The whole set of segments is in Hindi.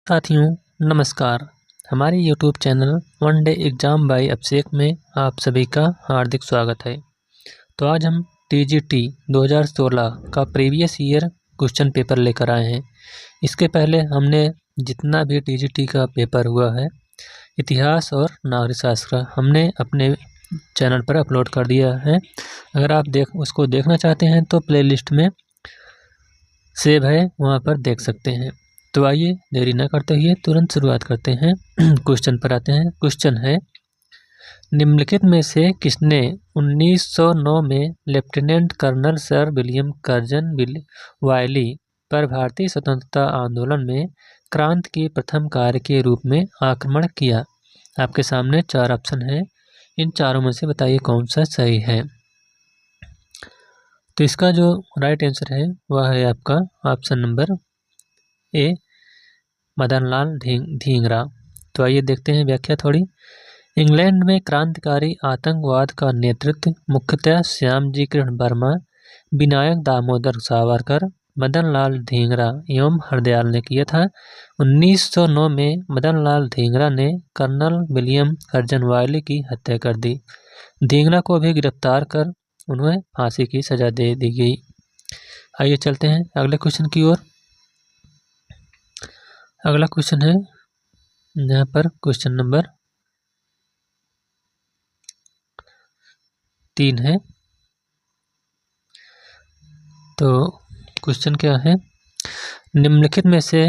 साथियों नमस्कार। हमारे YouTube channel one day exam by Abhishek में आप सभी का हार्दिक स्वागत है। तो आज हम TGT 2016 का प्रीवियस ईयर क्वेश्चन पेपर लेकर आए हैं। इसके पहले हमने जितना भी TGT का पेपर हुआ है इतिहास और नागरिक शास्त्र हमने अपने चैनल पर अपलोड कर दिया है। अगर आप उसको देखना चाहते हैं तो प्लेलिस्ट में सेव है, वहाँ पर देख सकते हैं। तो आइए देरी न करते हुए तुरंत शुरुआत करते हैं। क्वेश्चन पर आते हैं। क्वेश्चन है, निम्नलिखित में से किसने 1909 में lieutenant colonel sir William Curzon Wyllie पर भारतीय स्वतंत्रता आंदोलन में क्रांति के प्रथम कार्य के रूप में आक्रमण किया? आपके सामने 4 ऑप्शन है, इन चारों में से बताइए कौन सा सही है। तो इसका जो राइट आंसर है वह है आपका ऑप्शन नंबर ए, मदनलाल धींगरा। तो आइए देखते हैं व्याख्या थोड़ी। इंग्लैंड में क्रांतिकारी आतंकवाद का नेतृत्व मुख्यतः श्यामजी कृष्ण वर्मा, विनायक दामोदर सावरकर, मदनलाल धींगरा एवं हरदयाल ने किया था। 1909 में मदनलाल धींगरा ने कर्नल विलियम कर्जन वायली की हत्या कर दी। धींगरा को भी गिरफ्तार कर उन्हें फांसी की सजा दे दी गई। आइए चलते हैं अगले क्वेश्चन की ओर। अगला क्वेश्चन है, यहाँ पर क्वेश्चन नंबर 3 है। तो क्वेश्चन क्या है, निम्नलिखित में से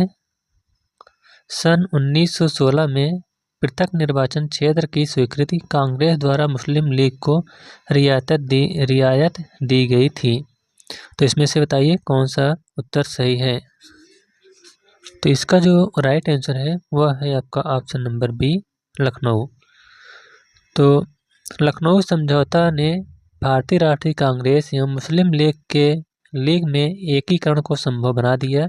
सन 1916 में पृथक निर्वाचन क्षेत्र की स्वीकृति कांग्रेस द्वारा मुस्लिम लीग को रियायत दी गई थी? तो इसमें से बताइए कौन सा उत्तर सही है। तो इसका जो राइट आंसर है वह है आपका ऑप्शन नंबर बी, लखनऊ। तो लखनऊ समझौता ने भारतीय राष्ट्रीय कांग्रेस एवं मुस्लिम लीग में एकीकरण को संभव बना दिया।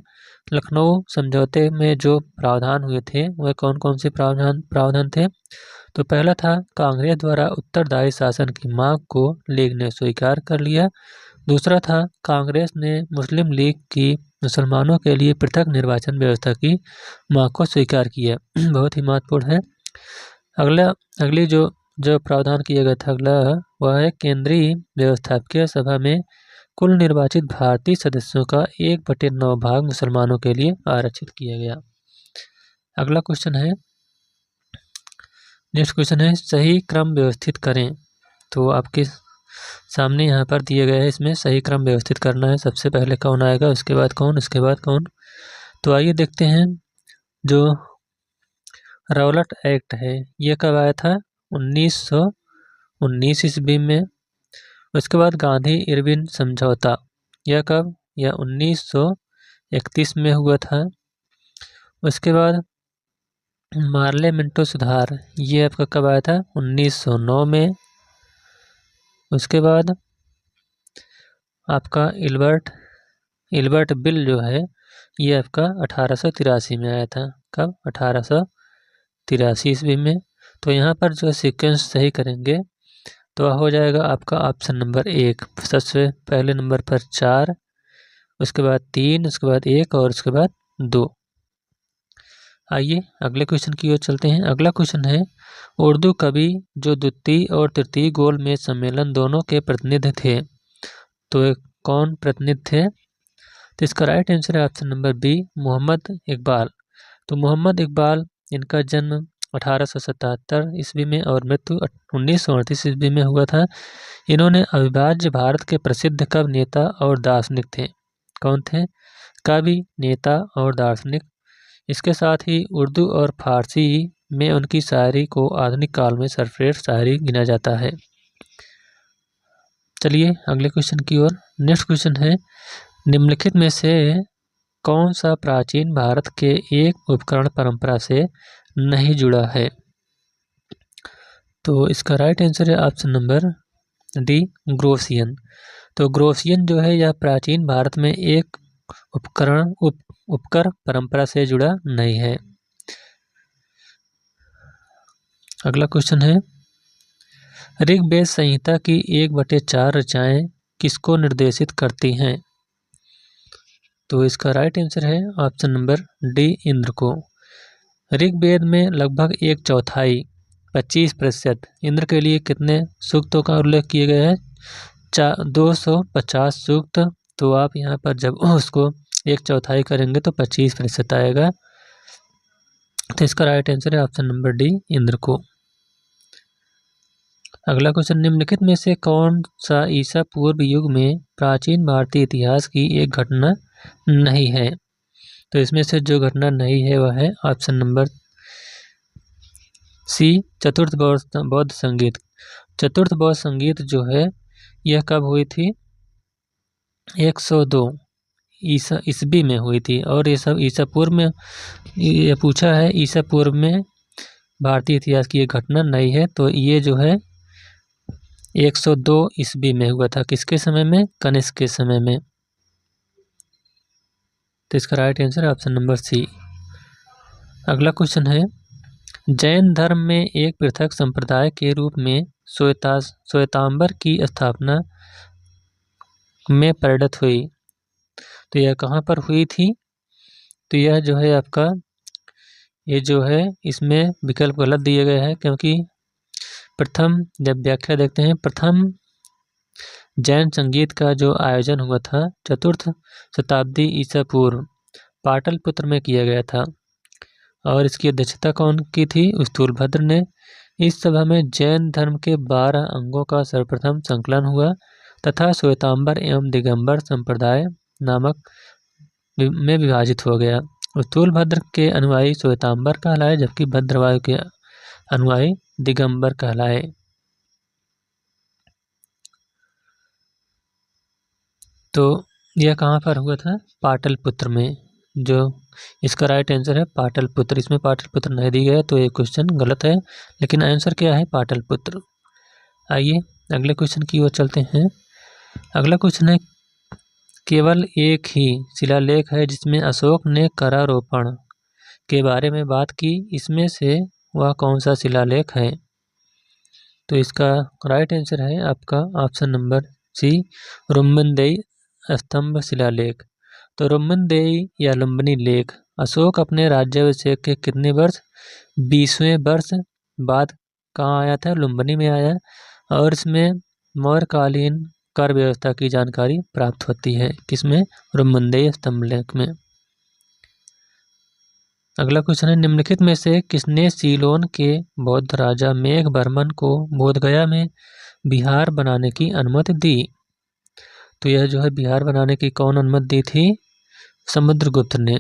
लखनऊ समझौते में जो प्रावधान हुए थे वह कौन कौन से प्रावधान थे? तो पहला था, कांग्रेस द्वारा उत्तरदायी शासन की मांग को लीग ने स्वीकार कर लिया। दूसरा था, कांग्रेस ने मुस्लिम लीग की मुसलमानों के लिए पृथक निर्वाचन व्यवस्था की मांग को स्वीकार किया। बहुत ही महत्वपूर्ण है। अगली जो प्रावधान किया गया था अगला वह है, केंद्रीय व्यवस्थापकीय सभा में कुल निर्वाचित भारतीय सदस्यों का 1/9 भाग मुसलमानों के लिए आरक्षित किया गया। अगला क्वेश्चन है, नेक्स्ट क्वेश्चन है, सही क्रम व्यवस्थित करें। तो आपके सामने यहाँ पर दिए गए हैं, इसमें सही क्रम व्यवस्थित करना है। सबसे पहले कौन आएगा, उसके बाद कौन, उसके बाद कौन। तो आइए देखते हैं, जो रौलट एक्ट है ये कब आया था? 1919 ईस्वी में। उसके बाद गांधी इरविन समझौता, यह कब? यह 1931 में हुआ था। उसके बाद मार्ले मिंटो सुधार, ये आपका कब आया था? 1909 में। उसके बाद आपका इल्बर्ट बिल जो है ये आपका 1883 में आया था। कब? 1883 ईस्वी में। तो यहाँ पर जो सीक्वेंस सही करेंगे तो हो जाएगा आपका ऑप्शन नंबर 1। सबसे पहले नंबर पर 4, उसके बाद 3, उसके बाद 1 और उसके बाद 2। आइए अगले क्वेश्चन की ओर चलते हैं। अगला क्वेश्चन है, उर्दू कवि जो द्वितीय और तृतीय गोल मेज सम्मेलन दोनों के प्रतिनिधि थे, तो कौन प्रतिनिधि थे? तो इसका राइट आंसर है option number B, Mohammad Iqbal. तो मोहम्मद इकबाल, इनका जन्म 1877 ईस्वी में और मृत्यु 1938 ईस्वी में हुआ था। इन्होंने अविभाज्य भारत के प्रसिद्ध कवि, नेता और दार्शनिक थे। कौन थे? कवि, नेता और दार्शनिक। इसके साथ ही उर्दू और फारसी में उनकी शायरी को आधुनिक काल में सर्वश्रेष्ठ शायरी गिना जाता है। चलिए अगले क्वेश्चन की ओर। नेक्स्ट क्वेश्चन है, निम्नलिखित में से कौन सा प्राचीन भारत के एक उपकरण परंपरा से नहीं जुड़ा है? तो इसका राइट आंसर है ऑप्शन नंबर डी, ग्रोसियन। तो ग्रोसियन जो है यह प्राचीन भारत में एक उपकर परंपरा से जुड़ा नहीं है। अगला क्वेश्चन है, ऋग्वेद संहिता की 1/4 रचनाएं किसको निर्देशित करती हैं? तो इसका राइट आंसर है ऑप्शन नंबर डी, इंद्र को। ऋग्वेद में लगभग 1/4 25% इंद्र के लिए कितने सूक्तों का उल्लेख किया गया है? 250 सूक्त। तो आप यहाँ पर जब उसको 1/4 करेंगे तो 25% आएगा। तो इसका राइट आंसर है ऑप्शन नंबर डी, इंद्र को। अगला क्वेश्चन, निम्नलिखित में से कौन सा ईसा पूर्व युग में प्राचीन भारतीय इतिहास की एक घटना नहीं है? तो इसमें से जो घटना नहीं है वह है ऑप्शन नंबर सी, चतुर्थ बौद्ध संगीत। चतुर्थ बौद्ध संगीत जो है यह कब हुई थी? 102 ईस्वी में हुई थी। और ये सब ईसा पूर्व में ये पूछा है, ईसा पूर्व में भारतीय इतिहास की एक घटना नहीं है। तो ये जो है 102 ईस्वी में हुआ था। किसके समय में? कनिष्क के समय में। तो इसका राइट आंसर है ऑप्शन नंबर सी। अगला क्वेश्चन है, जैन धर्म में एक पृथक संप्रदाय के रूप में श्वेतांबर की स्थापना में परिणत हुई। तो यह कहाँ पर हुई थी? तो यह जो है आपका, ये जो है इसमें विकल्प गलत दिए गए हैं, क्योंकि प्रथम जब व्याख्या देखते हैं, प्रथम जैन संगीत का जो आयोजन हुआ था 4th शताब्दी ईसा पूर्व पाटलिपुत्र में किया गया था। और इसकी अध्यक्षता कौन की थी? स्थूलभद्र ने। इस सभा में जैन धर्म के 12 अंगों का सर्वप्रथम संकलन हुआ तथा श्वेतांबर एवं दिगंबर संप्रदाय नामक में विभाजित हो गया। स्थूलभद्र के अनुयायी श्वेतांबर कहलाए, जबकि भद्रवायु के अनुयायी दिगंबर कहलाए। तो यह कहाँ पर हुआ था? पाटलिपुत्र में। जो इसका राइट आंसर है पाटलिपुत्र। इसमें पाटलिपुत्र नहीं दी गया तो ये क्वेश्चन गलत है, लेकिन आंसर क्या है? पाटलिपुत्र। आइए अगले क्वेश्चन की ओर चलते हैं। अगला क्वेश्चन है, केवल एक ही शिलालेख है जिसमें अशोक ने करारोपण के बारे में बात की, इसमें से वह कौन सा शिलालेख है? तो इसका राइट आंसर है आपका ऑप्शन नंबर सी, रुम्बनदेई स्तंभ शिलालेख। तो रुम्बनदेई या लुम्बिनी लेख अशोक अपने राज्याभिषेक के कितने वर्ष? 20वें वर्ष बाद कहाँ आया था? लुम्बिनी में आया। और इसमें मौर्यकालीन कर व्यवस्था की जानकारी प्राप्त होती है। किसमें? रुम्बनदेई स्तंभ लेख में। अगला क्वेश्चन है, निम्नलिखित में से किसने सीलोन के बौद्ध राजा मेघवर्मन को बोधगया में विहार बनाने की अनुमति दी? तो यह जो है विहार बनाने की कौन अनुमति दी थी? समुद्रगुप्त ने।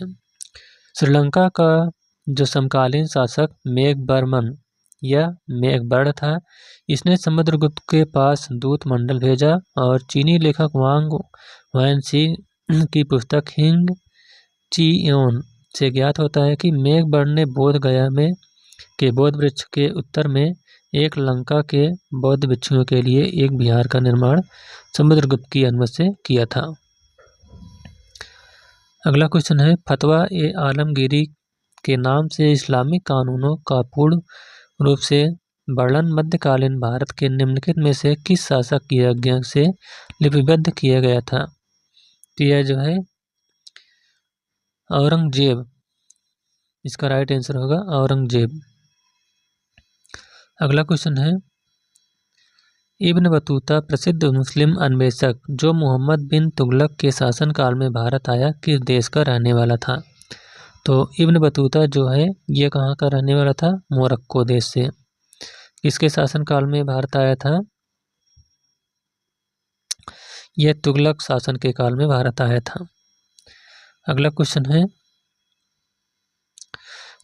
श्रीलंका का जो समकालीन शासक मेघवर्मन या मेघवर्ण था, इसने समुद्रगुप्त के पास दूत मंडल भेजा और चीनी लेखक वांग वैनसी की पुस्तक हिंग चियोन से ज्ञात होता है कि मेघवर्ण ने बोधगया में के बोध वृक्ष के उत्तर में एक लंका के बौद्ध भिक्षुओं के लिए एक विहार का निर्माण समुद्रगुप्त की अनुमति से किया था। अगला क्वेश्चन है, फतवा ए आलमगीरी के नाम से इस्लामिक कानूनों का पूर्ण रूप से वर्णन मध्यकालीन भारत के निम्नलिखित में से किस शासक की आज्ञा से लिपिबद्ध किया गया था? तो यह जो है औरंगजेब। इसका राइट आंसर होगा औरंगजेब। अगला क्वेश्चन है, इब्न बतूता प्रसिद्ध मुस्लिम अन्वेषक जो मोहम्मद बिन तुगलक के शासनकाल में भारत आया, किस देश का रहने वाला था? तो इब्न बतूता जो है ये कहाँ का रहने वाला था? मोरक्को देश से। किसके शासनकाल में भारत आया था? यह तुगलक शासन के काल में भारत आया था। अगला क्वेश्चन है,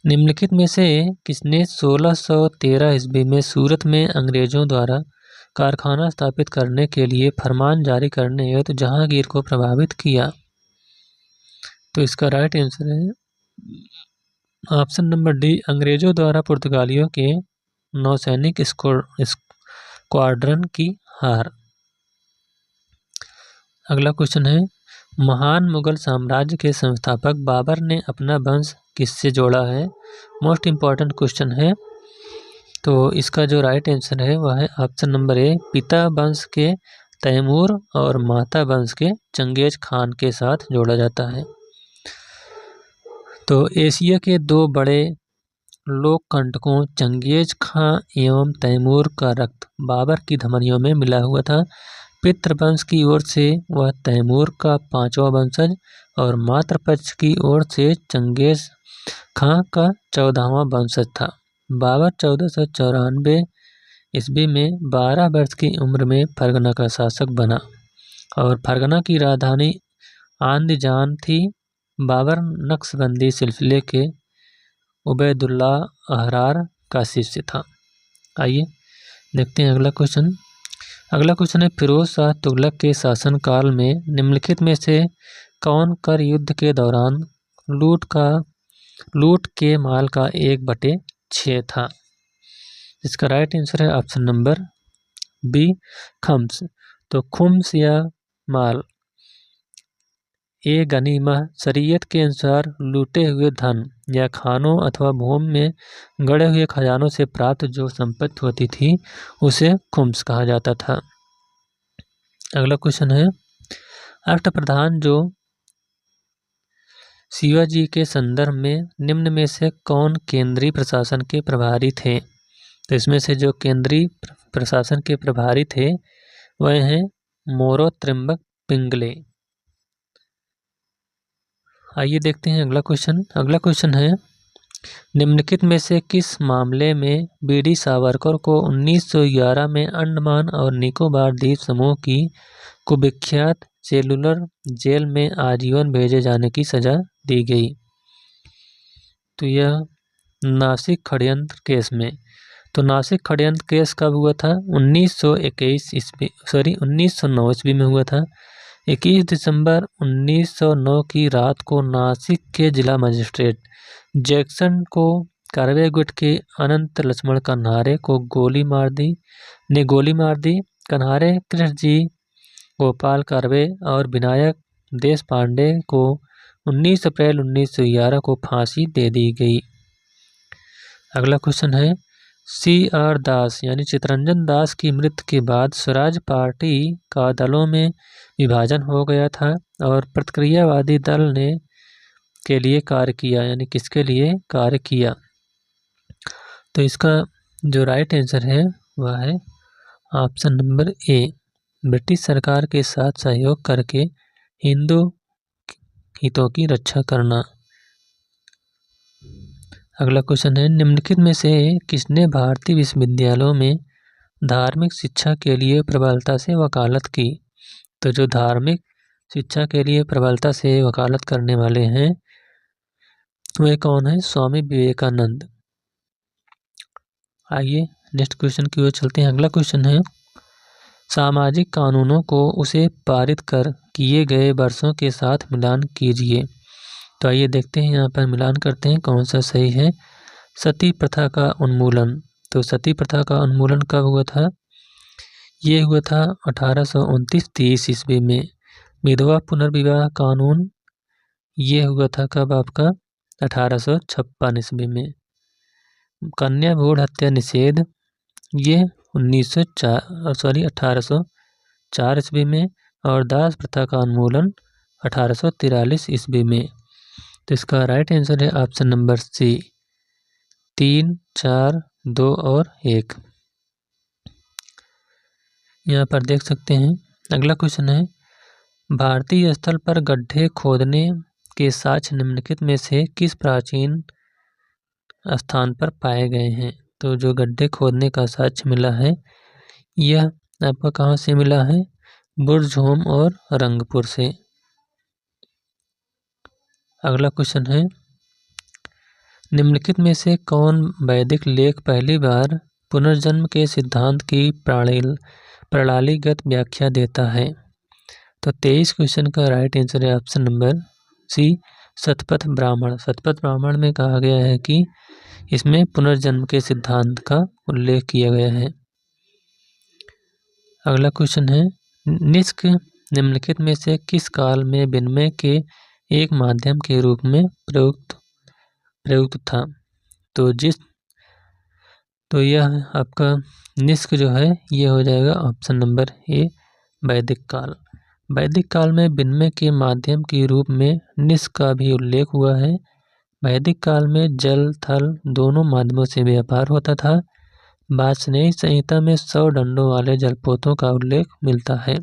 निम्नलिखित में से किसने 1613 ईस्वी में सूरत में अंग्रेजों द्वारा कारखाना स्थापित करने के लिए फरमान जारी करने हेतु जहांगीर को प्रभावित किया? तो इसका राइट आंसर है ऑप्शन नंबर डी, अंग्रेजों द्वारा पुर्तगालियों के नौसैनिक स्क्वाड्रन की हार। अगला क्वेश्चन है, महान मुगल साम्राज्य के संस्थापक बाबर ने अपना वंश किससे जोड़ा है? मोस्ट इम्पॉर्टेंट क्वेश्चन है। तो इसका जो राइट आंसर है वह है ऑप्शन नंबर ए, पिता वंश के तैमूर और माता वंश के चंगेज खान के साथ जोड़ा जाता है। तो एशिया के दो बड़े लोक कंटकों चंगेज खां एवं तैमूर का रक्त बाबर की धमनियों में मिला हुआ था। पितृवंश की ओर से वह तैमूर का 5वां वंशज और मातृपक्ष की ओर से चंगेज खां का 14वां वंशज था। बाबर 1494 ईस्वी में 12 वर्ष की उम्र में फरगना का शासक बना और फरगना की राजधानी आंदीजान थी। बाबर नक्शबंदी सिलसिले के उबैदुल्ला अहरार का शिष्य था। आइए देखते हैं अगला क्वेश्चन। अगला क्वेश्चन है, फिरोज शाह तुगलक के शासनकाल में निम्नलिखित में से कौन कर युद्ध के दौरान लूट के माल का 1/6 था? इसका राइट आंसर है ऑप्शन नंबर बी, खम्स। तो खुम्स या माल ए गनीमह शरीयत के अनुसार लूटे हुए धन या खानों अथवा भूमि में गड़े हुए खजानों से प्राप्त जो संपत्ति होती थी उसे खुम्स कहा जाता था। अगला क्वेश्चन है, अष्टप्रधान जो शिवाजी के संदर्भ में निम्न में से कौन केंद्रीय प्रशासन के प्रभारी थे? तो इसमें से जो केंद्रीय प्रशासन के प्रभारी थे वह हैं मोरो त्रिम्बक पिंगले। आइए देखते हैं अगला क्वेश्चन। अगला क्वेश्चन है, निम्नलिखित में से किस मामले में बीडी सावरकर को 1911 में अंडमान और निकोबार द्वीप समूह की कुविख्यात सेलुलर जेल में आजीवन भेजे जाने की सजा दी गई? तो यह नासिक षड्यंत्र केस में। तो नासिक षड्यंत्र केस कब हुआ था? 1909 ईस्वी में हुआ था। 21 दिसंबर 1909 की रात को नासिक के जिला मजिस्ट्रेट जैक्सन को कार्रवाई गुट के अनंत लक्ष्मण कन्हारे को गोली मार दी। कन्हारे कृष्ण जी, गोपाल कर्वे और विनायक देश पांडे को 19 अप्रैल 1911 को फांसी दे दी गई। अगला क्वेश्चन है, CR दास यानी चित्तरंजन दास की मृत्यु के बाद स्वराज पार्टी का दलों में विभाजन हो गया था और प्रतिक्रियावादी दल ने के लिए कार्य किया, यानी किसके लिए कार्य किया? तो इसका जो राइट आंसर है वह है ऑप्शन नंबर ए, ब्रिटिश सरकार के साथ सहयोग करके हिंदू हितों की रक्षा करना। अगला क्वेश्चन है, निम्नलिखित में से किसने भारतीय विश्वविद्यालयों में धार्मिक शिक्षा के लिए प्रबलता से वकालत की? तो जो धार्मिक शिक्षा के लिए प्रबलता से वकालत करने वाले हैं वे कौन है? स्वामी विवेकानंद। आइए नेक्स्ट क्वेश्चन की ओर चलते हैं। अगला क्वेश्चन है, सामाजिक कानूनों को उसे पारित कर किए गए वर्षों के साथ मिलान कीजिए। तो आइए देखते हैं, यहाँ पर मिलान करते हैं कौन सा सही है। सती प्रथा का उन्मूलन। तो सती प्रथा का उन्मूलन कब हुआ था? ये हुआ था 1829-30 ईस्वी में। विधवा पुनर्विवाह कानून ये हुआ था कब आपका? 1856 ईस्वी में। कन्या भ्रूण हत्या निषेध ये 1804 ईस्वी में। और दास प्रथा का उन्मूलन 1843 ईस्वी में। तो इसका राइट आंसर है ऑप्शन नंबर सी, 3, 4, 2 और 1। यहाँ पर देख सकते हैं। अगला क्वेश्चन है, भारतीय स्थल पर गड्ढे खोदने के साक्ष्य निम्नलिखित में से किस प्राचीन स्थान पर पाए गए हैं? तो जो गड्ढे खोदने का साक्ष्य मिला है यह आपका कहाँ से मिला है? बुर्जहोम और रंगपुर से। अगला क्वेश्चन है, निम्नलिखित में से कौन वैदिक लेख पहली बार पुनर्जन्म के सिद्धांत की प्रणालीगत व्याख्या देता है? तो 23 क्वेश्चन का राइट आंसर है option number C, Shatapatha Brahmana. Shatapatha Brahmana में कहा गया है कि इसमें पुनर्जन्म के सिद्धांत का उल्लेख किया गया है। अगला क्वेश्चन है, निष्क निम्नलिखित में से किस काल में विनिमय के एक माध्यम के रूप में प्रयुक्त था? तो यह आपका निष्क जो है ये हो जाएगा ऑप्शन नंबर ए, वैदिक काल। वैदिक काल में विनिमय के माध्यम के रूप में निष्क का भी उल्लेख हुआ है। वैदिक काल में जल थल दोनों माध्यमों से व्यापार होता था। वाजपेयी संहिता में 100 डंडों वाले जलपोतों का उल्लेख मिलता है।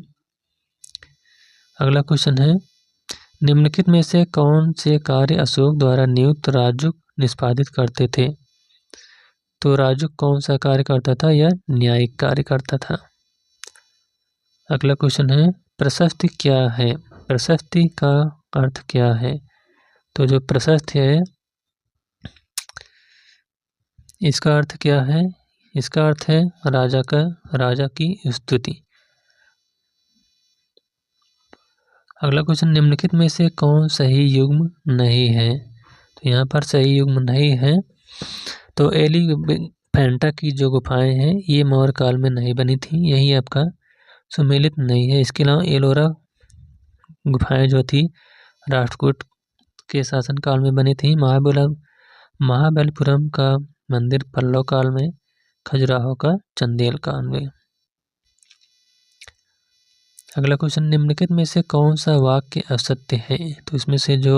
अगला क्वेश्चन है, निम्नलिखित में से कौन से कार्य अशोक द्वारा नियुक्त राजुक निष्पादित करते थे? तो राजुक कौन सा कार्य करता था? यह न्यायिक कार्य करता था। अगला क्वेश्चन है, प्रशस्ति क्या है? प्रशस्ति का अर्थ क्या है? तो जो प्रशस्ति है इसका अर्थ क्या है? इसका अर्थ है राजा की स्तुति। अगला क्वेश्चन, निम्नलिखित में से कौन सही युग्म नहीं है? तो यहाँ पर सही युग्म नहीं है तो एलिफेंटा की जो गुफाएं हैं ये मौर्य काल में नहीं बनी थी, यही आपका सुमेलित नहीं है। इसके अलावा एलोरा गुफाएं जो थी राष्ट्रकूट के शासनकाल में बनी थी। महाबलीपुरम का मंदिर पल्लव काल में, खजुराहो का चंदेल काल में। अगला क्वेश्चन, निम्नलिखित में से कौन सा वाक्य असत्य है? तो इसमें से जो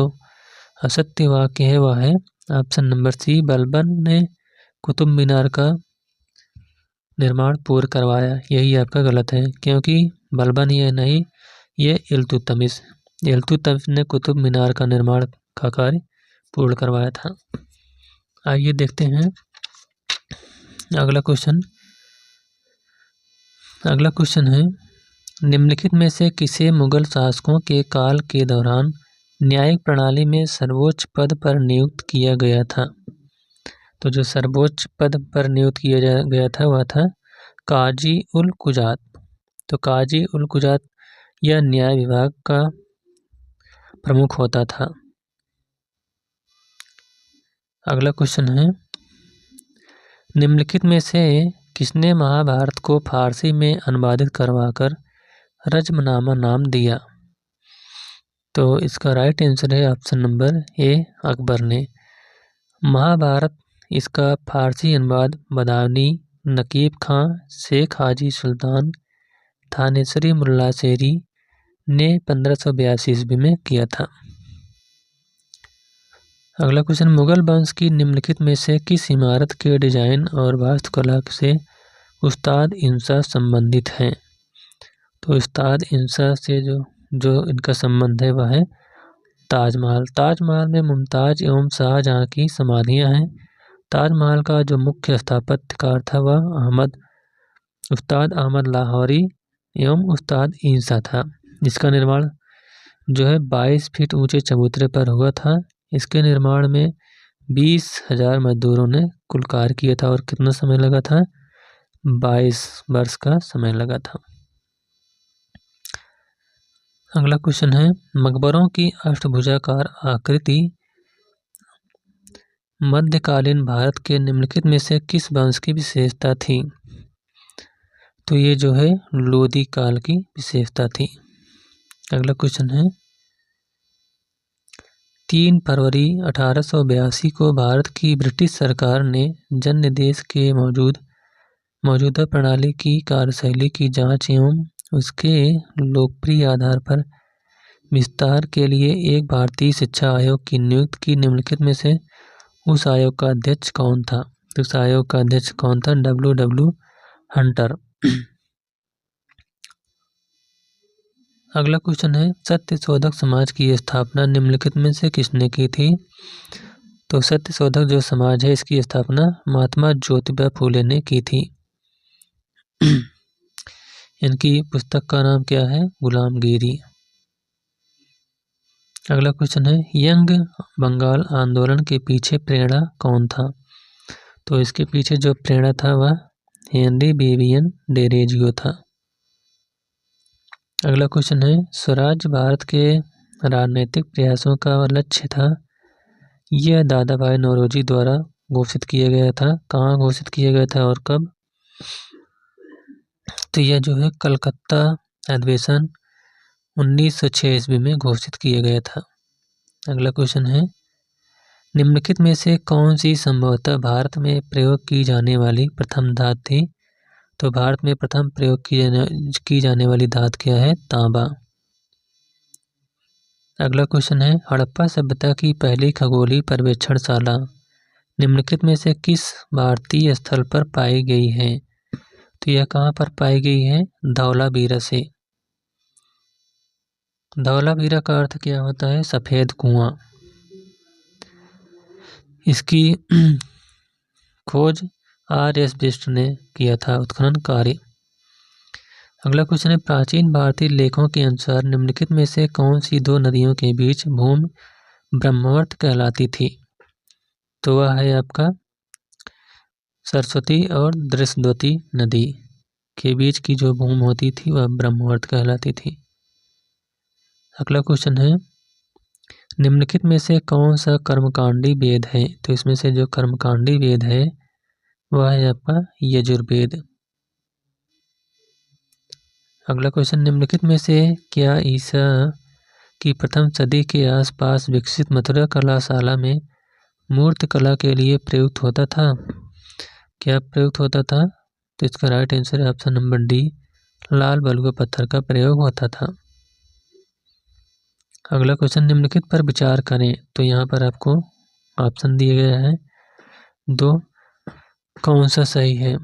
असत्य वाक्य है वह है ऑप्शन नंबर सी, बलबन ने कुतुब मीनार का निर्माण पूर्ण करवाया। यही आपका गलत है, क्योंकि बलबन ये नहीं, ये इल्तुतमिश ने कुतुब मीनार का निर्माण का कार्य पूर्ण करवाया था। आइए देखते हैं अगला क्वेश्चन है, निम्नलिखित में से किसे मुगल शासकों के काल के दौरान न्यायिक प्रणाली में सर्वोच्च पद पर नियुक्त किया गया था? तो जो सर्वोच्च पद पर नियुक्त किया गया था वह था काजी उल कुजात। तो काजी उल कुजात यह न्याय विभाग का प्रमुख होता था। अगला क्वेश्चन है, निम्नलिखित में से किसने महाभारत को फारसी में अनुवादित करवाकर रजमनामा नाम दिया? तो इसका राइट आंसर है ऑप्शन नंबर ए, अकबर ने। महाभारत इसका फारसी अनुवाद बदायूनी नकीब खां, शेख हाजी सुल्तान, थानेसरी मुल्ला शेरी ने 1582 ईस्वी में किया था। अगला क्वेश्चन, मुगल वंश की निम्नलिखित में से किस इमारत के डिजाइन और वास्तुकला से उस्ताद इंशा संबंधित हैं? तो उस्ताद इंशा से जो इनका संबंध है वह है ताजमहल। ताजमहल में मुमताज एवं शाहजहां की समाधियां हैं। ताजमहल का जो मुख्य स्थापत्यकार था वह उस्ताद अहमद लाहौरी एवं उस्ताद इंशा था। इसका निर्माण जो है 22 फीट ऊंचे चबूतरे पर हुआ था। इसके निर्माण में 20,000 मजदूरों ने कुल कार्य किया था और कितना समय लगा था? 22 वर्ष का समय लगा था। अगला क्वेश्चन है, मकबरों की अष्टभुजाकार आकृति मध्यकालीन भारत के निम्नलिखित में से किस वंश की विशेषता थी? तो ये जो है लोदी काल की विशेषता थी। अगला क्वेश्चन है, 3 फरवरी 1882 को भारत की ब्रिटिश सरकार ने जन्य देश के मौजूदा प्रणाली की कार्यशैली की जांच एवं उसके लोकप्रिय आधार पर विस्तार के लिए एक भारतीय शिक्षा आयोग की नियुक्ति की। निम्नलिखित में से उस आयोग का अध्यक्ष कौन था? तो उस आयोग का अध्यक्ष कौन था? W. हंटर। अगला क्वेश्चन है, सत्यशोधक समाज की स्थापना निम्नलिखित में से किसने की थी? तो सत्यशोधक जो समाज है इसकी स्थापना महात्मा ज्योतिबा फूले ने की थी। इनकी पुस्तक का नाम क्या है? गुलामगिरी। अगला क्वेश्चन है, यंग बंगाल आंदोलन के पीछे प्रेरणा कौन था? तो इसके पीछे जो प्रेरणा था वह हेनरी विवियन डेरेजियो था। अगला क्वेश्चन है, स्वराज भारत के राजनीतिक प्रयासों का लक्ष्य था। यह दादा भाई नौरोजी द्वारा घोषित किया गया था। कहाँ घोषित किया गया था और कब? तो यह जो है कलकत्ता अधिवेशन 1906 ईस्वी में घोषित किया गया था। अगला क्वेश्चन है, निम्नलिखित में से कौन सी संभवतः भारत में प्रयोग की जाने वाली प्रथम धातु थी? तो भारत में प्रथम प्रयोग की जाने वाली धातु क्या है? तांबा। अगला क्वेश्चन है हड़प्पा सभ्यता की पहली खगोलीय पर्यवेक्षणशाला निम्नलिखित में से किस भारतीय स्थल पर पाई गई है? तो यह कहाँ पर पाई गई है? धौलावीरा से। धौलावीरा का अर्थ क्या होता है? सफेद कुआं। इसकी खोज R.S. बिष्ट ने किया था उत्खनन कार्य। अगला क्वेश्चन है प्राचीन भारतीय लेखों के अनुसार निम्नलिखित में से कौन सी दो नदियों के बीच भूमि ब्रह्मवर्त कहलाती थी? तो वह है आपका सरस्वती और दृष्टद्वती नदी के बीच की जो भूमि होती थी वह ब्रह्मवर्त कहलाती थी। अगला क्वेश्चन है निम्नलिखित में से कौन सा कर्मकांडी वेद है? तो इसमें से जो कर्मकांडी वेद है वह है आपका यजुर्वेद। अगला क्वेश्चन निम्नलिखित में से क्या ईसा की प्रथम सदी के आसपास विकसित मथुरा कलाशाला में मूर्त कला के लिए प्रयुक्त होता था? क्या प्रयुक्त होता था? तो इसका राइट आंसर है ऑप्शन नंबर डी, लाल बलुआ पत्थर का प्रयोग होता था। अगला क्वेश्चन निम्नलिखित पर विचार करें। तो यहाँ पर आपको ऑप्शन दिए गए हैं, दो कौन सा सही है?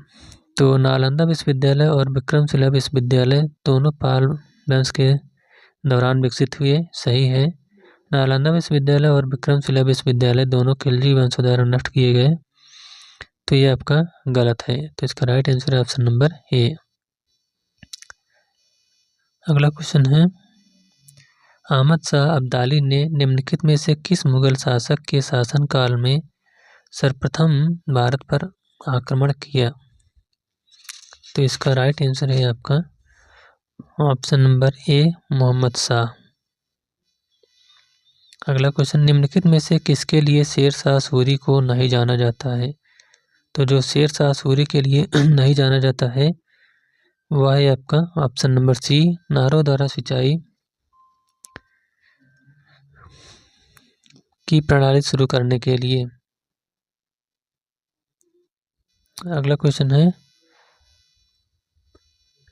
तो नालंदा विश्वविद्यालय और विक्रमशिला विश्वविद्यालय दोनों पाल वंश के दौरान विकसित हुए, सही है। नालंदा विश्वविद्यालय और विक्रमशिला विश्वविद्यालय दोनों खिलजी वंशोद्धार नष्ट किए गए, तो ये आपका गलत है। तो इसका राइट आंसर है ऑप्शन नंबर ए। अगला क्वेश्चन है अहमद शाह अब्दाली ने निम्नलिखित में से किस मुगल शासक के शासनकाल में सर्वप्रथम भारत पर आक्रमण किया? तो इसका राइट आंसर है आपका option number A, Mohammad Shah. अगला क्वेश्चन निम्नलिखित में से किसके लिए शेर शाह सूरी को नहीं जाना जाता है? तो जो शेर शाह सूरी के लिए नहीं जाना जाता है वह है आपका ऑप्शन नंबर सी, नहरों द्वारा सिंचाई की प्रणाली शुरू करने के लिए। अगला क्वेश्चन है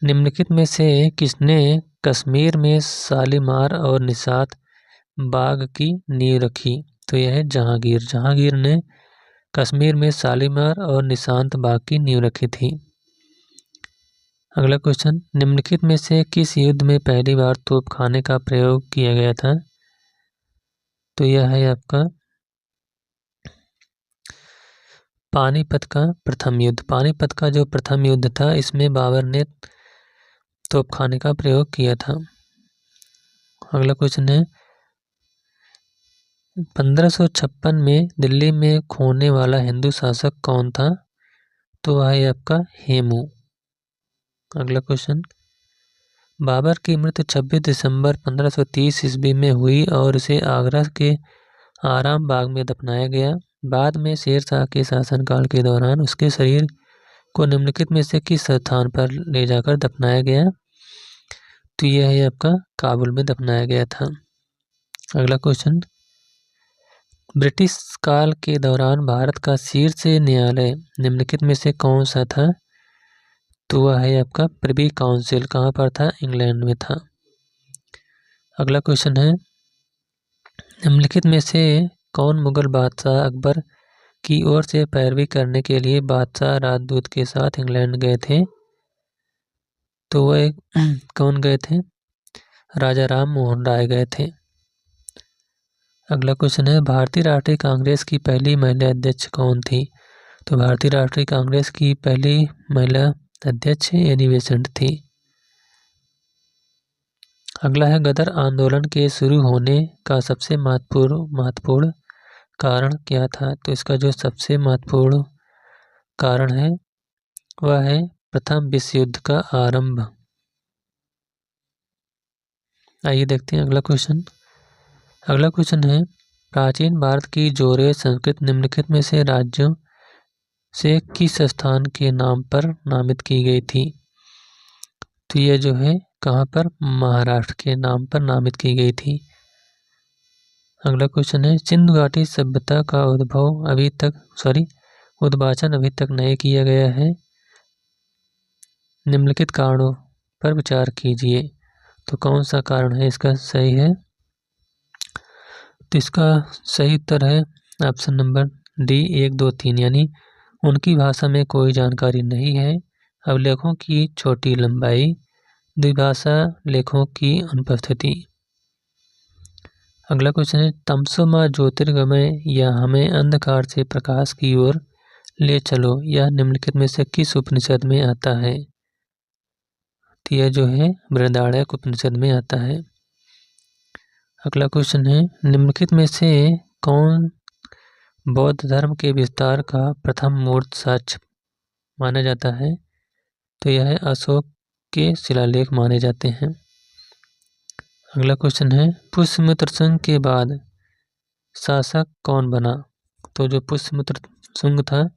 निम्नलिखित में से किसने कश्मीर में शालीमार और निशात बाग की नींव रखी? तो यह है जहांगीर। जहांगीर ने कश्मीर में शालीमार और निशांत बाग की नींव रखी थी। अगला क्वेश्चन निम्नलिखित में से किस युद्ध में पहली बार तोपखाने का प्रयोग किया गया था? तो यह है आपका पानीपत का प्रथम युद्ध। पानीपत का जो प्रथम युद्ध था इसमें बाबर ने तोपखाने का प्रयोग किया था। अगला क्वेश्चन है 1556 में दिल्ली में खोने वाला हिंदू शासक कौन था? तो वह है आपका हेमू। अगला क्वेश्चन बाबर की मृत्यु 26 दिसंबर 1530 ईस्वी में हुई और उसे आगरा के आराम बाग में दफनाया गया। बाद में शेर शाह के शासनकाल के दौरान उसके शरीर को निम्नलिखित में से किस स्थान पर ले जाकर दफनाया गया? तो यह है आपका काबुल में दफनाया गया था। अगला क्वेश्चन ब्रिटिश काल के दौरान भारत का शीर्ष न्यायालय निम्नलिखित में से कौन सा था? तो वह है आपका प्रिवी काउंसिल। कहाँ पर था? इंग्लैंड में था। अगला क्वेश्चन है निम्नलिखित में से कौन मुगल बादशाह अकबर की ओर से पैरवी करने के लिए बादशाह राजदूत के साथ इंग्लैंड गए थे? तो वह कौन गए थे? राजा राम मोहन राय गए थे। अगला क्वेश्चन है भारतीय राष्ट्रीय कांग्रेस की पहली महिला अध्यक्ष कौन थी? तो भारतीय राष्ट्रीय कांग्रेस की पहली महिला अध्यक्ष एनी बेसेंट थी। अगला है गदर आंदोलन के शुरू होने का सबसे महत्वपूर्ण कारण क्या था? तो इसका जो सबसे महत्वपूर्ण कारण है वह है प्रथम विश्व युद्ध का आरंभ। आइए देखते हैं अगला क्वेश्चन। अगला क्वेश्चन है प्राचीन भारत की जोरे संस्कृत निम्नलिखित में से राज्यों से किस स्थान के नाम पर नामित की गई थी? तो यह जो है कहाँ पर? महाराष्ट्र के नाम पर नामित की गई थी। अगला क्वेश्चन है सिंधु घाटी सभ्यता का उद्भाचन अभी तक नहीं किया गया है, निम्नलिखित कारणों पर विचार कीजिए। तो कौन सा कारण है इसका सही है? तो इसका सही उत्तर है ऑप्शन नंबर डी 1, 2, 3, यानी उनकी भाषा में कोई जानकारी नहीं है। अवलेखों की छोटी लंबाई, द्विभाषा लेखों की अनुपस्थिति। अगला क्वेश्चन है तमसो मां ज्योतिर्गमय या हमें अंधकार से प्रकाश की ओर ले चलो यह निम्नलिखित में से किस उपनिषद में आता है? तो यह जो है बृहदारण्यक उपनिषद में आता है। अगला क्वेश्चन है निम्नलिखित में से कौन बौद्ध धर्म के विस्तार का प्रथम मूर्त साक्ष्य माना जाता है? तो यह अशोक के शिलालेख माने जाते हैं। अगला क्वेश्चन है पुष्यमित्र संघ के बाद शासक कौन बना? तो जो पुष्यमित्र संघ था,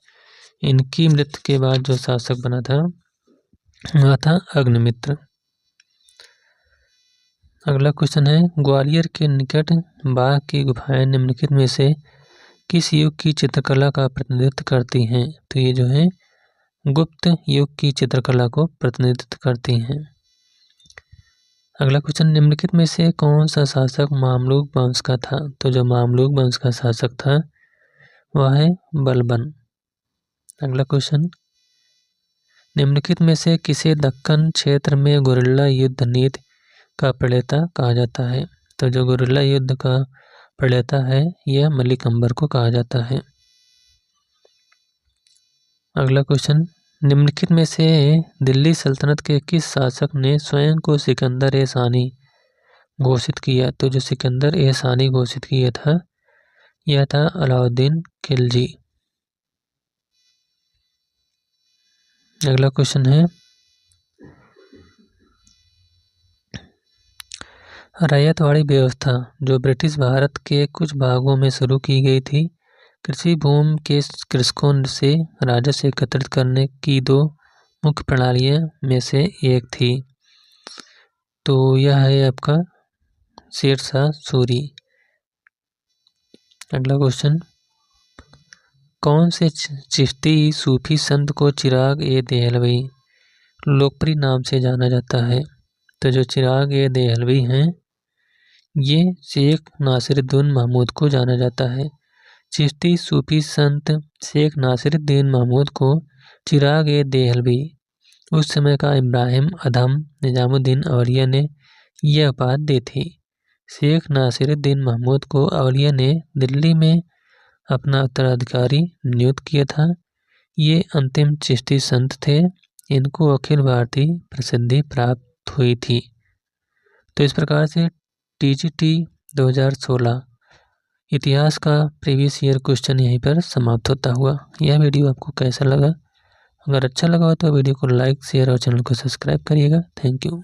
इनकी मृत्यु के बाद जो शासक बना था वह था अग्निमित्र। अगला क्वेश्चन है ग्वालियर के निकट बाघ की गुफाएं निम्नलिखित में से किस युग की चित्रकला का प्रतिनिधित्व करती हैं? तो ये जो है गुप्त युग की चित्रकला को प्रतिनिधित्व करती हैं। अगला क्वेश्चन निम्नलिखित में से कौन सा शासक मामलुक वंश का था? तो जो मामलुक वंश का शासक था वह है बलबन। अगला क्वेश्चन निम्नलिखित में से किसे दक्कन क्षेत्र में गुरिल्ला युद्ध नीति का प्रणेता कहा जाता है? तो जो गुरिल्ला युद्ध का प्रणेता है यह मलिक अंबर को कहा जाता है। अगला क्वेश्चन निम्नलिखित में से दिल्ली सल्तनत के किस शासक ने स्वयं को सिकंदर-ए-सानी घोषित किया? तो जो सिकंदर-ए-सानी घोषित किया था यह था अलाउद्दीन खिलजी। अगला क्वेश्चन है रैयतवाड़ी व्यवस्था जो ब्रिटिश भारत के कुछ भागों में शुरू की गई थी, कृषि भूमि के कृषकों से राजस्व एकत्रित करने की दो मुख्य प्रणालियों में से एक थी। तो यह है आपका शेरशाह सूरी। अगला क्वेश्चन कौन से चिश्ती सूफी संत को चिराग-ए-देहलवी लोकप्रिय नाम से जाना जाता है? तो जो चिराग-ए-देहलवी हैं ये शेख नासिरुद्दीन महमूद को जाना जाता है। चिश्ती सूफी संत शेख नासिरुद्दीन महमूद को चिराग-ए-देहलवी उस समय का इब्राहिम अधम निजामुद्दीन औलिया ने यह उपाधि दी थी। शेख नासिरुद्दीन महमूद को औलिया ने दिल्ली में अपना उत्तराधिकारी नियुक्त किया था। ये अंतिम चिश्ती संत थे, इनको अखिल भारतीय प्रसिद्धि प्राप्त हुई थी। तो इस प्रकार से टीजीटी 2016 इतिहास का प्रीवियस ईयर क्वेश्चन यहीं पर समाप्त होता हुआ। यह वीडियो आपको कैसा लगा? अगर अच्छा लगा हो तो वीडियो को लाइक, शेयर और चैनल को सब्सक्राइब करिएगा। Thank you.